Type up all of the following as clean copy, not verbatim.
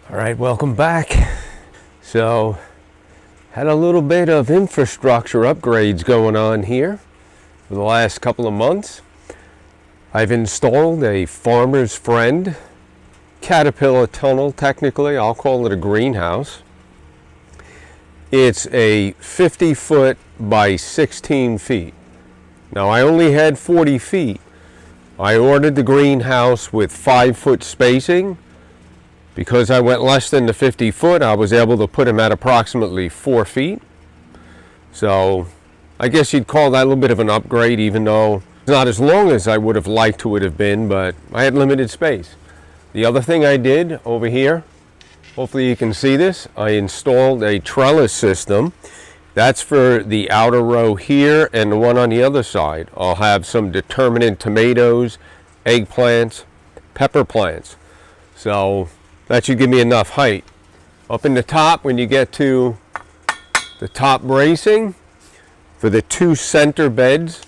All right, welcome back. So, had a little bit of infrastructure upgrades going on here for the last couple of months. I've installed a farmer's friend caterpillar tunnel. Technically, I'll call it a greenhouse. It's a 50-foot by 16 feet. Now, I only had 40 feet. I ordered the greenhouse with 5-foot spacing. Because I went less than the 50 foot, I was able to put him at approximately 4 feet. So I guess you'd call that a little bit of an upgrade, even though it's not as long as I would have liked to have been, but I had limited space. The other thing I did over here, hopefully you can see this, I installed a trellis system. That's for the outer row here and the one on the other side. I'll have some determinate tomatoes, eggplants, pepper plants. So that should give me enough height. Up in the top, when you get to the top bracing for the 2 center beds,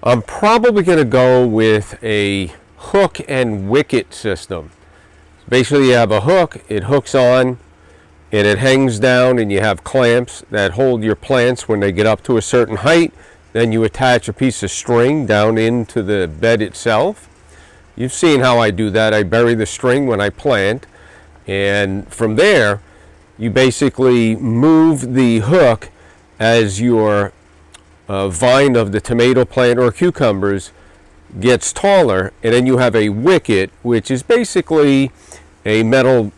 I'm probably going to go with a hook and wicket system. Basically, you have a hook, it hooks on, and it hangs down, and you have clamps that hold your plants when they get up to a certain height. Then you attach a piece of string down into the bed itself. You've seen how I do that. I bury the string when I plant, and from there you basically move the hook as your vine of the tomato plant or cucumbers gets taller, and then you have a wicket, which is basically a metal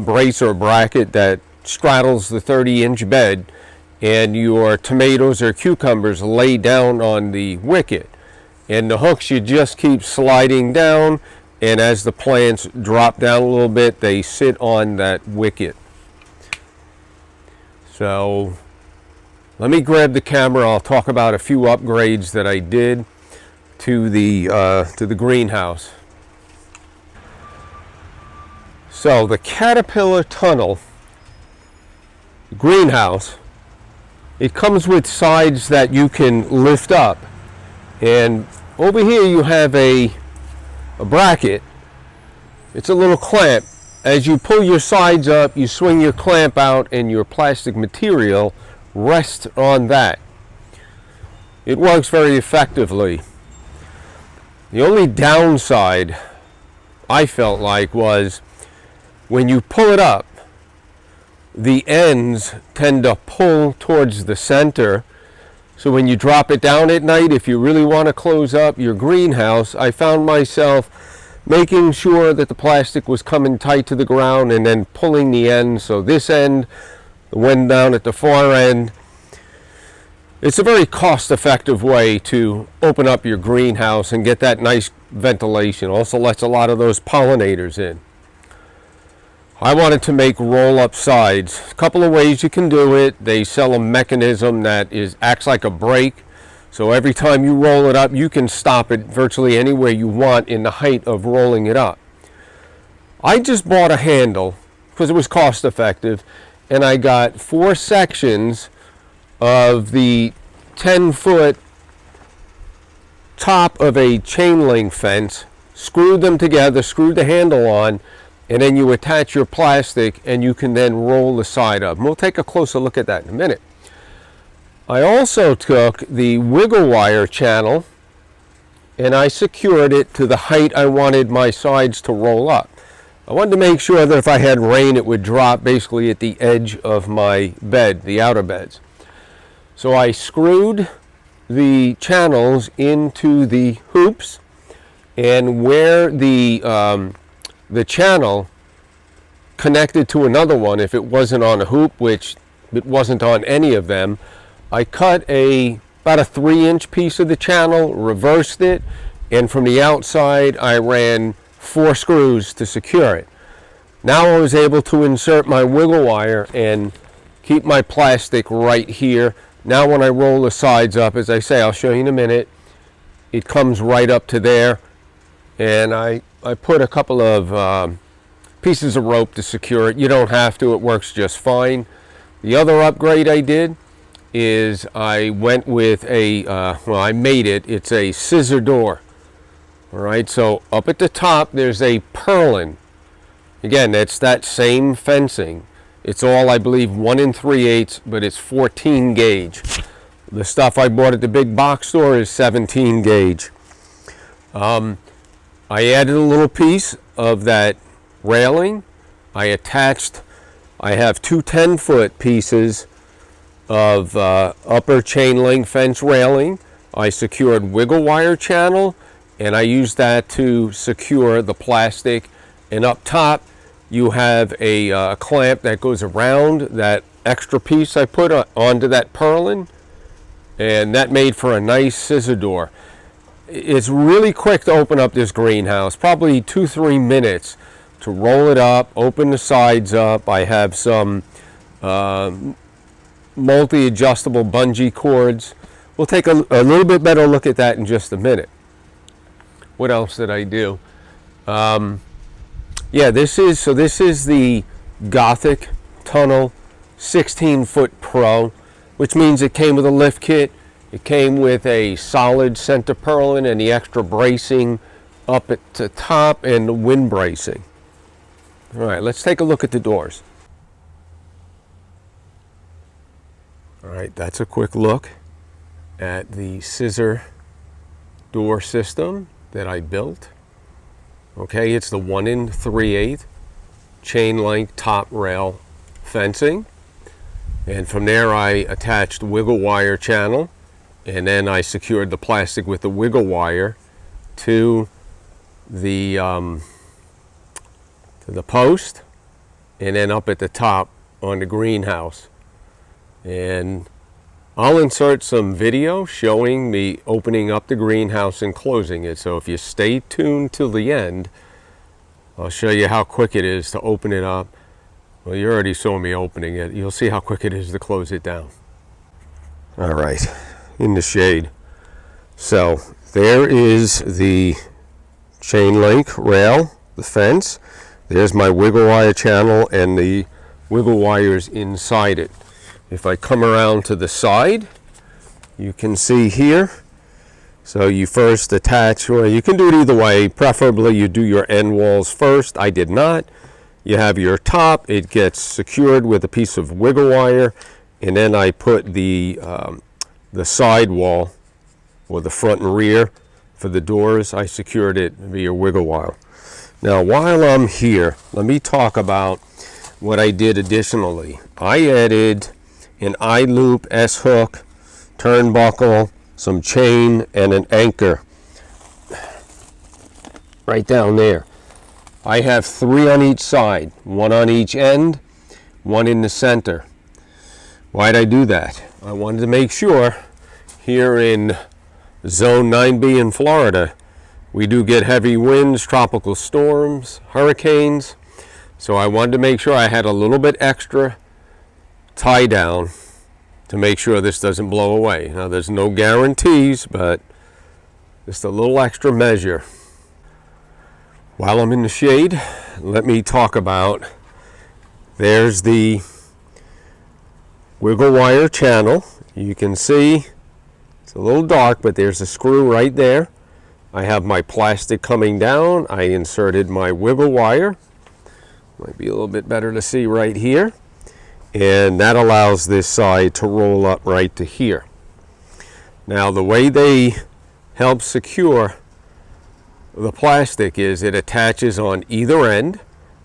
brace or bracket that straddles the 30-inch bed, and your tomatoes or cucumbers lay down on the wicket. And the hooks, you just keep sliding down, and as the plants drop down a little bit, they sit on that wicket. So let me grab the camera. I'll talk about a few upgrades that I did to the greenhouse. So the caterpillar tunnel greenhouse, it comes with sides that you can lift up. And over here you have a bracket. It's a little clamp. As you pull your sides up, you swing your clamp out, and your plastic material rests on that. It works very effectively. The only downside I felt like was when you pull it up, the ends tend to pull towards the center. So when you drop it down at night, if you really want to close up your greenhouse, I found myself making sure that the plastic was coming tight to the ground and then pulling the end. So this end, the one down at the far end, it's a very cost-effective way to open up your greenhouse and get that nice ventilation. Also lets a lot of those pollinators in. I wanted to make roll-up sides. A couple of ways you can do it. They sell a mechanism that acts like a brake. So every time you roll it up, you can stop it virtually anywhere you want in the height of rolling it up. I just bought a handle because it was cost-effective, and I got 4 sections of the 10-foot top of a chain link fence, screwed them together, screwed the handle on, and then you attach your plastic, and you can then roll the side up. And we'll take a closer look at that in a minute. I also took the wiggle wire channel, and I secured it to the height I wanted my sides to roll up. I wanted to make sure that if I had rain, it would drop basically at the edge of my bed, the outer beds. So I screwed the channels into the hoops, and where the channel connected to another one, if it wasn't on a hoop, which it wasn't on any of them, I cut about a 3-inch piece of the channel, reversed it, and from the outside I ran 4 screws to secure it. Now I was able to insert my wiggle wire and keep my plastic right here. Now when I roll the sides up, as I say, I'll show you in a minute, it comes right up to there, and I put a couple of pieces of rope to secure it. You don't have to, it works just fine. The other upgrade I did is I went with I made it. It's a scissor door. All right, so up at the top there's a purlin, Again, it's that same fencing. It's all, I believe, 1 3/8, but it's 14 gauge. The stuff I bought at the big box store is 17 gauge. I added a little piece of that railing. I have two 10-foot pieces of upper chain link fence railing. I secured wiggle wire channel, and I used that to secure the plastic. And up top, you have a clamp that goes around that extra piece I put onto that purlin, and that made for a nice scissor door. It's really quick to open up this greenhouse, probably 2-3 minutes to roll it up, open the sides up. I have some multi-adjustable bungee cords. We'll take a little bit better look at that in just a minute. What else did I do? Yeah, this is the Gothic tunnel 16-foot Pro, which means it came with a lift kit. It came with a solid center purlin and the extra bracing up at the top and the wind bracing. All right, let's take a look at the doors. All right, that's a quick look at the scissor door system that I built. Okay, it's the 1 3/8 chain link top rail fencing. And from there I attached wiggle wire channel, and then I secured the plastic with the wiggle wire to the post, and then up at the top on the greenhouse. And I'll insert some video showing me opening up the greenhouse and closing it. So if you stay tuned till the end, I'll show you how quick it is to open it up. Well, you already saw me opening it. You'll see how quick it is to close it down. All right, in the shade. So there is the chain link rail, the fence. There's my wiggle wire channel and the wiggle wires inside it. If I come around to the side, you can see here. So you first attach, or you can do it either way. Preferably you do your end walls first. I did not. You have your top. It gets secured with a piece of wiggle wire, and then I put the side wall, or the front and rear for the doors. I secured it via wiggle wire. Now, while I'm here, let me talk about what I did additionally. I added an I-loop S-hook, turnbuckle, some chain, and an anchor right down there. I have 3 on each side, 1 on each end, 1 in the center. Why'd I do that? I wanted to make sure here in Zone 9B in Florida, we do get heavy winds, tropical storms, hurricanes. So I wanted to make sure I had a little bit extra tie down to make sure this doesn't blow away. Now there's no guarantees, but just a little extra measure. While I'm in the shade, let me talk about, there's the wiggle wire channel. You can see it's a little dark, but there's a screw right there. I have my plastic coming down. I inserted my wiggle wire. Might be a little bit better to see right here. And that allows this side to roll up right to here. Now the way they help secure the plastic is it attaches on either end,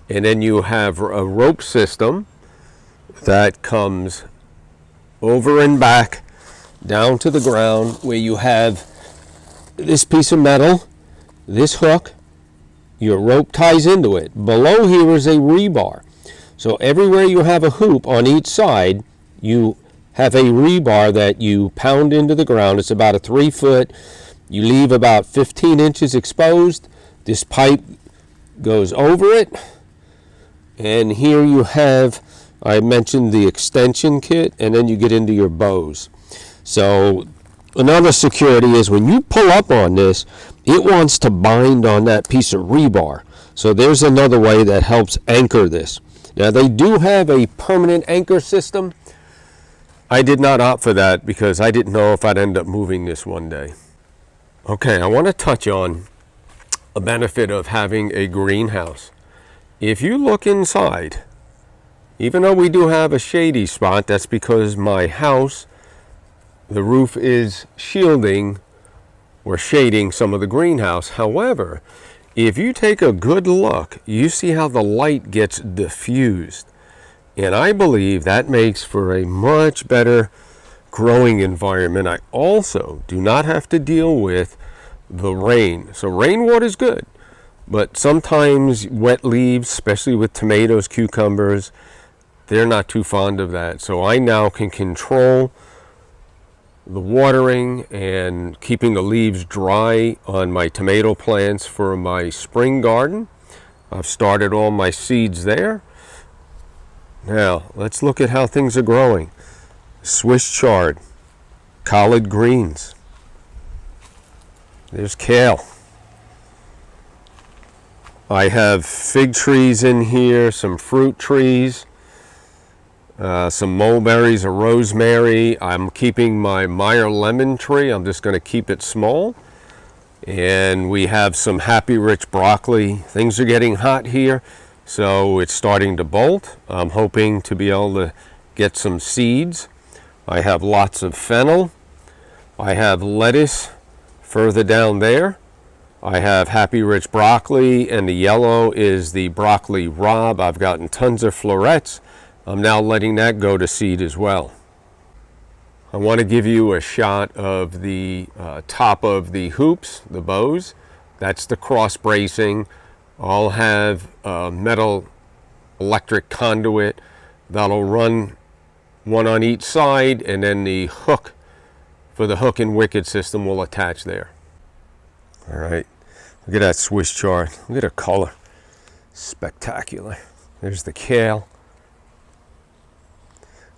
and then you have a rope system that comes over and back down to the ground, where you have this piece of metal, this hook, your rope ties into it. Below here is a rebar. So everywhere you have a hoop on each side, you have a rebar that you pound into the ground. It's about a 3 foot. You leave about 15 inches exposed. This pipe goes over it. And here you have, I mentioned the extension kit, and then you get into your bows. So another security is when you pull up on this, it wants to bind on that piece of rebar. So there's another way that helps anchor this. Now they do have a permanent anchor system. I did not opt for that because I didn't know if I'd end up moving this one day. Okay, I want to touch on a benefit of having a greenhouse. if you look inside, even though we do have a shady spot, that's because my house, the roof is shielding or shading some of the greenhouse. However, if you take a good look, you see how the light gets diffused. And I believe that makes for a much better growing environment. I also do not have to deal with the rain. So rainwater is good, but sometimes wet leaves, especially with tomatoes, cucumbers, they're not too fond of that. So I now can control the watering and keeping the leaves dry on my tomato plants for my spring garden. I've started all my seeds there. Now, let's look at how things are growing. Swiss chard, collard greens. There's kale. I have fig trees in here, some fruit trees, some mulberries, a rosemary. I'm keeping my Meyer lemon tree. I'm just going to keep it small. And we have some Happy Rich broccoli. Things are getting hot here, so it's starting to bolt. I'm hoping to be able to get some seeds. I have lots of fennel. I have lettuce further down there. I have Happy Rich broccoli, and the yellow is the broccoli rabe. I've gotten tons of florets. I'm now letting that go to seed as well. I want to give you a shot of the top of the hoops, the bows. That's the cross bracing. I'll have metal electric conduit that'll run one on each side, and then the hook for the hook and wicket system will attach there. All right, look at that Swiss chard. Look at the color, spectacular. There's the kale.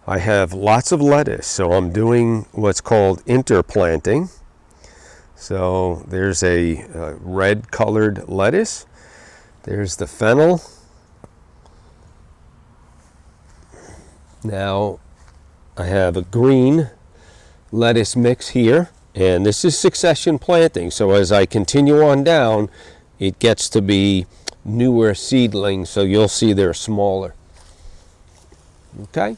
I have lots of lettuce, so I'm doing what's called interplanting. So there's a red colored lettuce. There's the fennel. Now I have a green lettuce mix here, and this is succession planting. So as I continue on down, it gets to be newer seedlings, so you'll see they're smaller. Okay?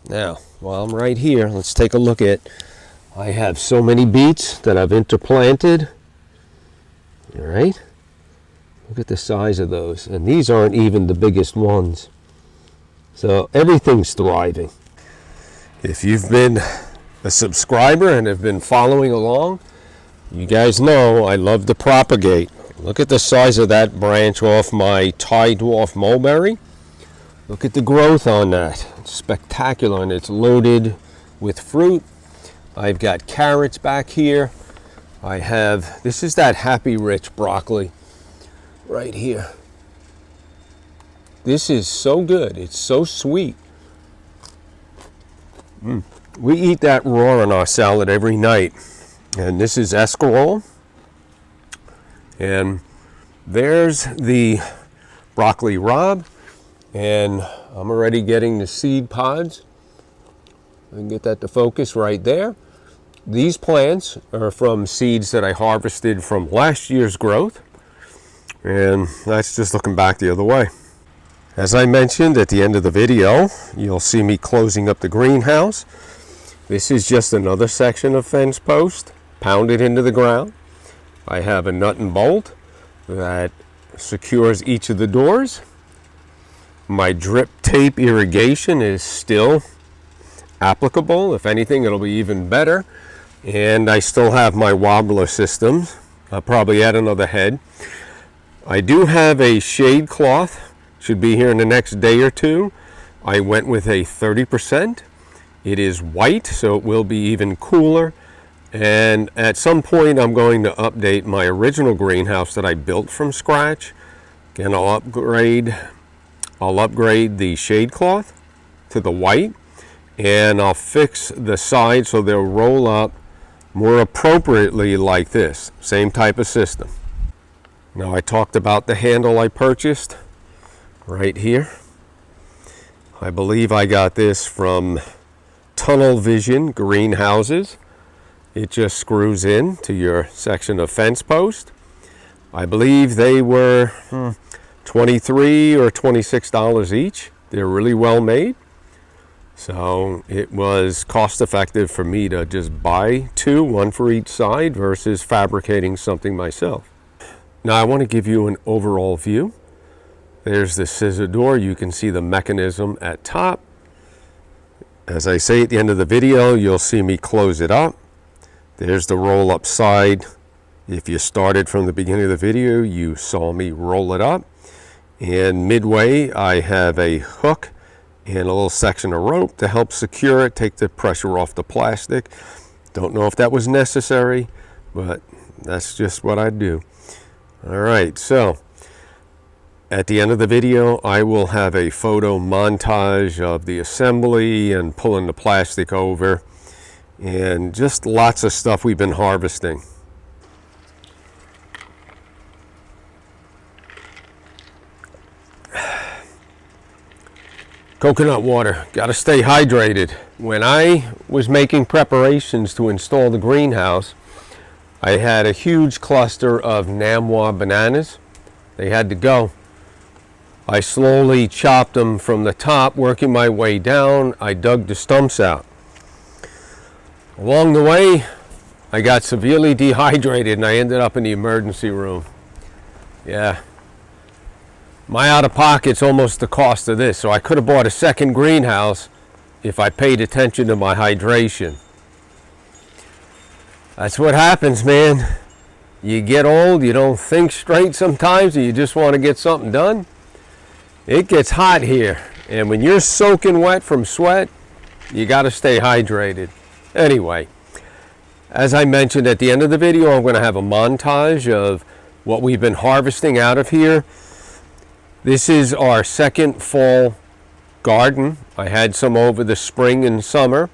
Now, while I'm right here, let's take a look at, I have so many beets that I've interplanted. All right? Look at the size of those. And these aren't even the biggest ones. So everything's thriving. If you've been a subscriber and have been following along, you guys know I love to propagate. Look at the size of that branch off my Thai dwarf mulberry. Look at the growth on that. It's spectacular, and it's loaded with fruit. I've got carrots back here. I have, this is that Happy Rich broccoli right here. This is so good. It's so sweet. We eat that raw in our salad every night. And this is escarole. And there's the broccoli rabe. And I'm already getting the seed pods. I can get that to focus right there. These plants are from seeds that I harvested from last year's growth. And that's just looking back the other way. As I mentioned at the end of the video, you'll see me closing up the greenhouse. This is just another section of fence post pounded into the ground. I have a nut and bolt that secures each of the doors. My drip tape irrigation is still applicable. If anything, it'll be even better. And I still have my wobbler systems. I'll probably add another head. I do have a shade cloth. Should be here in the next day or two. I went with a 30%. It is white, so it will be even cooler. And at some point, I'm going to update my original greenhouse that I built from scratch. Again, I'll upgrade the shade cloth to the white, and I'll fix the sides so they'll roll up more appropriately like this. Same type of system. Now, I talked about the handle I purchased right here. I believe I got this from Tunnel Vision Greenhouses. It just screws in to your section of fence post. I believe they were $23 or $26 each. They're really well made. So it was cost effective for me to just buy two, one for each side, versus fabricating something myself. Now I want to give you an overall view. There's the scissor door. You can see the mechanism at top. As I say at the end of the video, you'll see me close it up. There's the roll up side. If you started from the beginning of the video, you saw me roll it up. And midway, I have a hook and a little section of rope to help secure it, take the pressure off the plastic. Don't know if that was necessary, but that's just what I do. All right, so at the end of the video, I will have a photo montage of the assembly and pulling the plastic over, and just lots of stuff we've been harvesting. Coconut water, got to stay hydrated. When I was making preparations to install the greenhouse, I had a huge cluster of Namwa bananas. They had to go. I slowly chopped them from the top, working my way down. I dug the stumps out. Along the way, I got severely dehydrated and I ended up in the emergency room. Yeah. My out-of-pocket's almost the cost of this, so I could have bought a second greenhouse if I paid attention to my hydration. That's what happens, man. You get old, you don't think straight sometimes, and you just want to get something done. It gets hot here, and when you're soaking wet from sweat, you got to stay hydrated. Anyway, as I mentioned at the end of the video, I'm going to have a montage of what we've been harvesting out of here. This is our second fall garden. I had some over the spring and summer.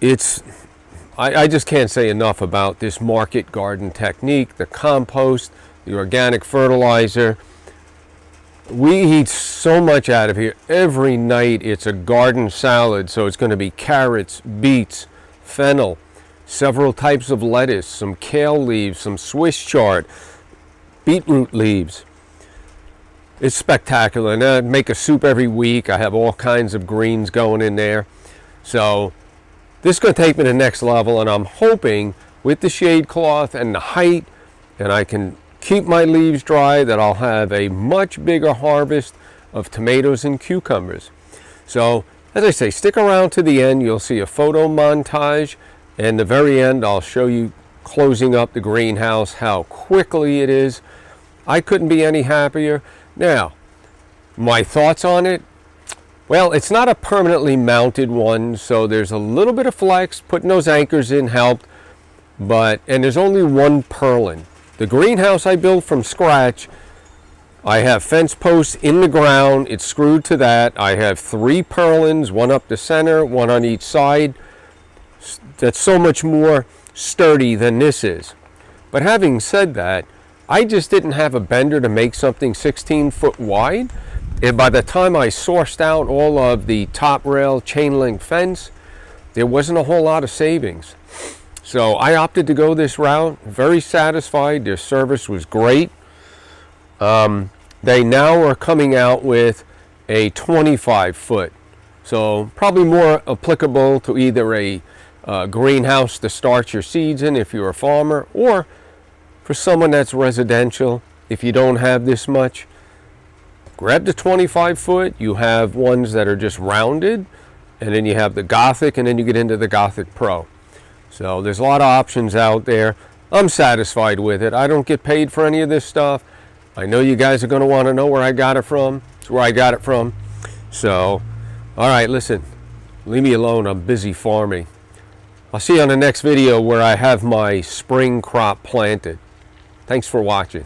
I just can't say enough about this market garden technique, the compost, the organic fertilizer. We eat so much out of here. Every night it's a garden salad, so it's going to be carrots, beets, fennel, several types of lettuce, some kale leaves, some Swiss chard, beetroot leaves. It's spectacular. And I make a soup every week. I have all kinds of greens going in there. So this is going to take me to the next level, and I'm hoping with the shade cloth and the height, and I can keep my leaves dry, that I'll have a much bigger harvest of tomatoes and cucumbers. So as I say, stick around to the end. You'll see a photo montage, and the very end I'll show you closing up the greenhouse, how quickly it is. I couldn't be any happier. Now, my thoughts on it? Well, it's not a permanently mounted one, so there's a little bit of flex. Putting those anchors in helped, and there's only one purlin. The greenhouse I built from scratch, I have fence posts in the ground. It's screwed to that. I have 3 purlins, one up the center, one on each side. That's so much more sturdy than this is. But having said that, I just didn't have a bender to make something 16 foot wide. And by the time I sourced out all of the top rail chain link fence, there wasn't a whole lot of savings. So I opted to go this route. Very satisfied. Their service was great. They now are coming out with a 25 foot. So probably more applicable to either a greenhouse to start your seeds in if you're a farmer, or for someone that's residential, if you don't have this much. Grab the 25 foot. You have ones that are just rounded, and then you have the Gothic, and then you get into the Gothic Pro. So there's a lot of options out there. I'm satisfied with it. I don't get paid for any of this stuff. I know you guys are going to want to know where I got it from. It's where I got it from. So, all right, listen, leave me alone. I'm busy farming. I'll see you on the next video where I have my spring crop planted. Thanks for watching.